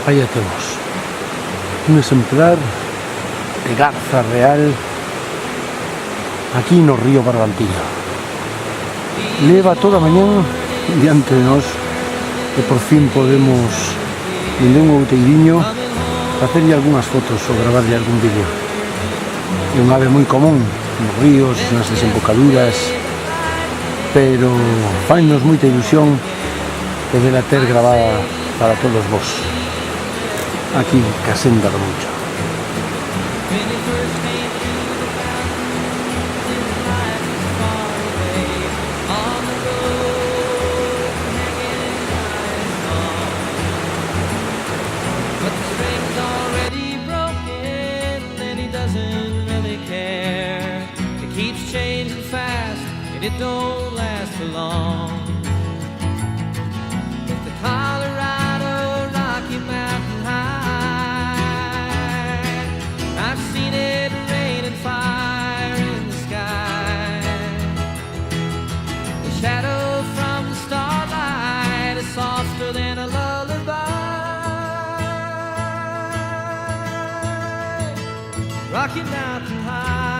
Aí a temos un exemplar de garza real aquí no río Barbantiño. Leva toda a mañán diante de nós e por fin podemos, dende un outeiriño, facerlle algunhas fotos ou gravarlle algún vídeo. É un ave moi común nos ríos, nas desembocaduras, pero fainos moita ilusión poder ter gravada para todos vos aquí ca Senda do Moncho. It don't last for long. With the Colorado Rocky Mountain High, I've seen it rain and fire in the sky. The shadow from the starlight is softer than a lullaby. Rocky Mountain High.